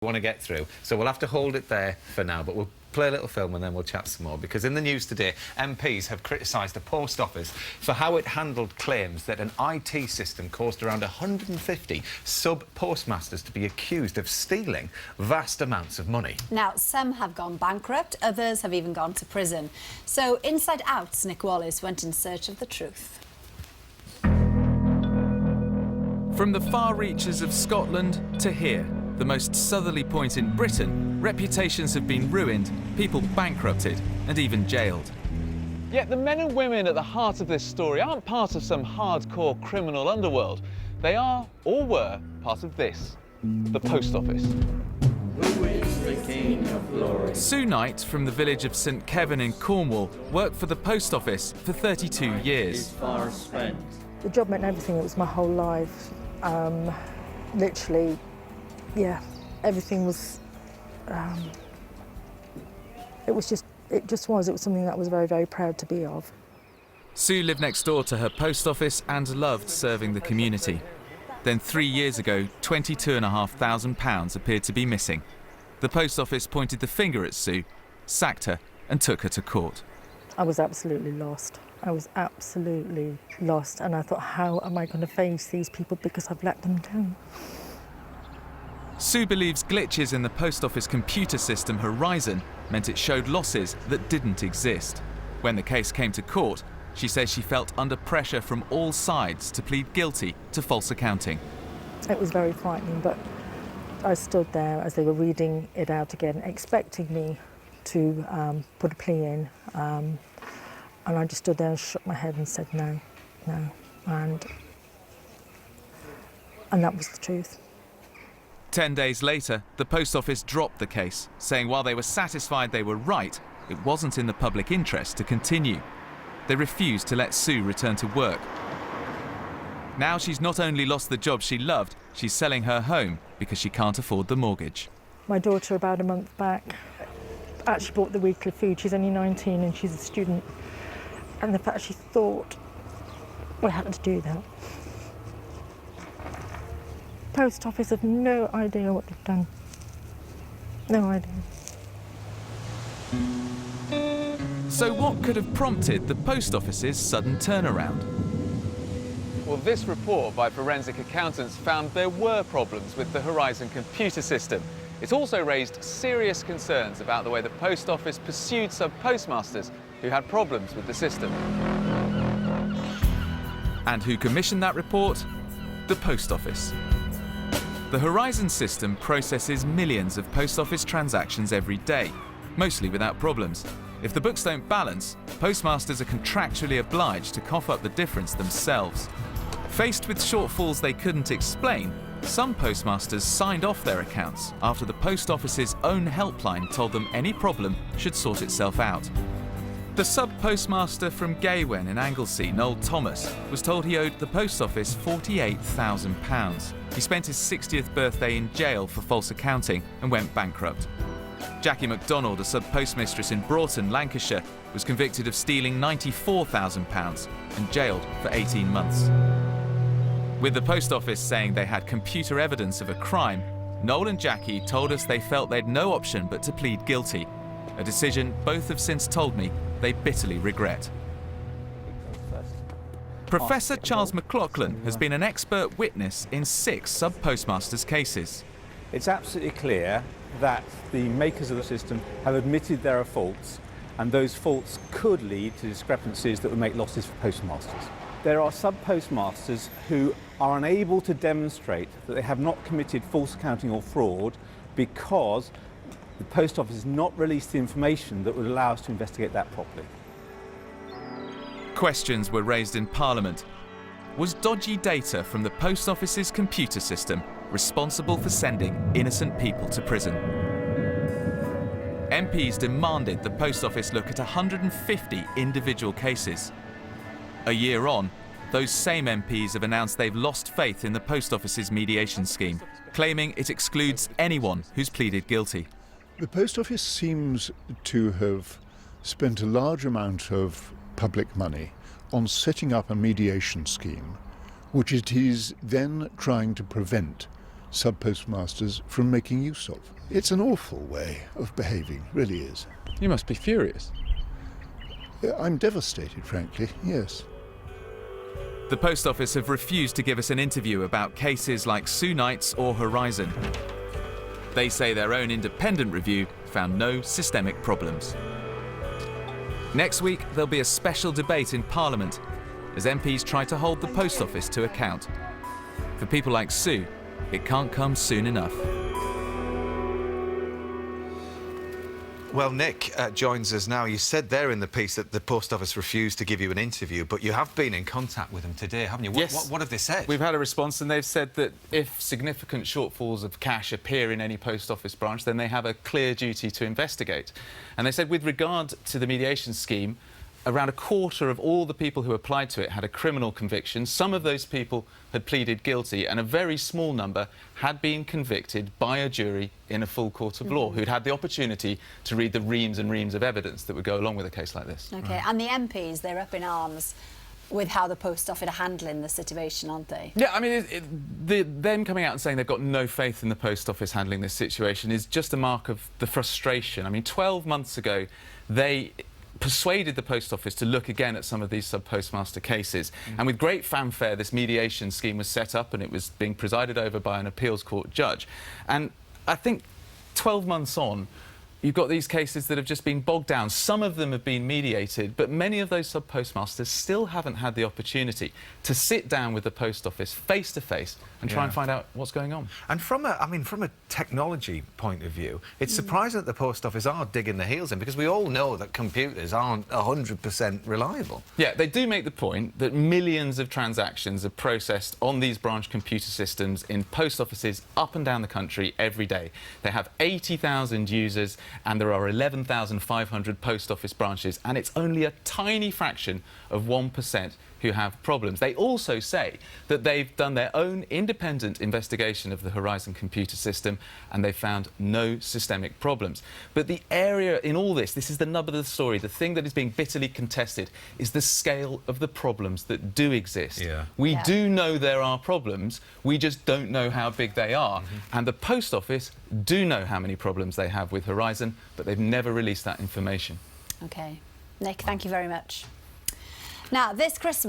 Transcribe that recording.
want to get through, so we'll have to hold it there for now, but we'll play a little film and then we'll chat some more, because in the news today, MPs have criticised the Post Office for how it handled claims that an IT system caused around 150 sub-postmasters to be accused of stealing vast amounts of money. Now, some have gone bankrupt, others have even gone to prison. So Inside Out's Nick Wallis went in search of the truth. From the far reaches of Scotland to here, the most southerly point in Britain, reputations have been ruined, people bankrupted and even jailed. Yet the men and women at the heart of this story aren't part of some hardcore criminal underworld. They are, or were, part of this, the Post Office. Who is the King of Glory? Sue Knight from the village of St Kevin in Cornwall worked for the Post Office for 32 years. Far spent. The job meant everything. It was my whole life. Literally, yeah, everything was, it was something that I was very, very proud to be of. Sue lived next door to her post office and loved serving the community. Then 3 years ago, £22,500 appeared to be missing. The post office pointed the finger at Sue, sacked her and took her to court. I was absolutely lost. I was absolutely lost, and I thought, how am I going to face these people, because I've let them down. Sue believes glitches in the post office computer system Horizon meant it showed losses that didn't exist. When the case came to court, she says she felt under pressure from all sides to plead guilty to false accounting. It was very frightening, but I stood there as they were reading it out again, expecting me to put a plea in. And I just stood there and shook my head and said no, no, and that was the truth. 10 days later, the Post Office dropped the case, saying while they were satisfied they were right, it wasn't in the public interest to continue. They refused to let Sue return to work. Now she's not only lost the job she loved, she's selling her home because she can't afford the mortgage. My daughter, about a month back, actually bought the weekly food. She's only 19 and she's a student. And the fact she thought we had to do that. Post Office have no idea what they've done. No idea. So what could have prompted the Post Office's sudden turnaround? Well, this report by forensic accountants found there were problems with the Horizon computer system. It also raised serious concerns about the way the Post Office pursued sub-postmasters who had problems with the system. And who commissioned that report? The Post Office. The Horizon system processes millions of post office transactions every day, mostly without problems. If the books don't balance, postmasters are contractually obliged to cough up the difference themselves. Faced with shortfalls they couldn't explain, some postmasters signed off their accounts after the Post Office's own helpline told them any problem should sort itself out. The sub-postmaster from Gaywen in Anglesey, Noel Thomas, was told he owed the Post Office £48,000. He spent his 60th birthday in jail for false accounting and went bankrupt. Jackie MacDonald, a sub-postmistress in Broughton, Lancashire, was convicted of stealing £94,000 and jailed for 18 months. With the Post Office saying they had computer evidence of a crime, Noel and Jackie told us they felt they'd no option but to plead guilty, a decision both have since told me they bitterly regret. Professor Charles McLaughlin has been an expert witness in 6 sub-postmasters' cases. It's absolutely clear that the makers of the system have admitted there are faults, and those faults could lead to discrepancies that would make losses for postmasters. There are sub-postmasters who are unable to demonstrate that they have not committed false accounting or fraud because the Post Office has not released the information that would allow us to investigate that properly. Questions were raised in Parliament. Was dodgy data from the Post Office's computer system responsible for sending innocent people to prison? MPs demanded the Post Office look at 150 individual cases. A year on, those same MPs have announced they've lost faith in the Post Office's mediation scheme, claiming it excludes anyone who's pleaded guilty. The Post Office seems to have spent a large amount of public money on setting up a mediation scheme, which it is then trying to prevent sub-postmasters from making use of. It's an awful way of behaving, really is. You must be furious. I'm devastated, frankly, yes. The Post Office have refused to give us an interview about cases like Sue Knight's or Horizon. They say their own independent review found no systemic problems. Next week, there'll be a special debate in Parliament as MPs try to hold the Post Office to account. For people like Sue, it can't come soon enough. Well, Nick joins us now. You said there in the piece that the Post Office refused to give you an interview, but you have been in contact with them today, haven't you? Yes. What have they said? We've had a response, and they've said that if significant shortfalls of cash appear in any post office branch, then they have a clear duty to investigate. And they said with regard to the mediation scheme, around a quarter of all the people who applied to it had a criminal conviction. Some of those people had pleaded guilty, and a very small number had been convicted by a jury in a full court of law, who'd had the opportunity to read the reams and reams of evidence that would go along with a case like this. OK, and the MPs, they're up in arms with how the Post Office are handling the situation, aren't they? Yeah, I mean, them coming out and saying they've got no faith in the Post Office handling this situation is just a mark of the frustration. I mean, 12 months ago, they persuaded the Post Office to look again at some of these sub-postmaster cases. And with great fanfare, this mediation scheme was set up, and it was being presided over by an appeals court judge. And I think 12 months on, you've got these cases that have just been bogged down. Some of them have been mediated, but many of those sub-postmasters still haven't had the opportunity to sit down with the Post Office face to face and try and find out what's going on. And from a technology point of view, it's surprising that the Post Office are digging their heels in, because we all know that computers aren't 100% reliable. Yeah, they do make the point that millions of transactions are processed on these branch computer systems in post offices up and down the country every day. They have 80,000 users, and there are 11,500 post office branches, and it's only a tiny fraction of 1% who have problems. They also say that they've done their own independent investigation of the Horizon computer system, and they've found no systemic problems. But the area in all this is the nub of the story, the thing that is being bitterly contested, is the scale of the problems that do exist. We do know there are problems, we just don't know how big they are. And the Post Office do know how many problems they have with Horizon, but they've never released that information. OK. Nick, thank you very much. Now, this Christmas...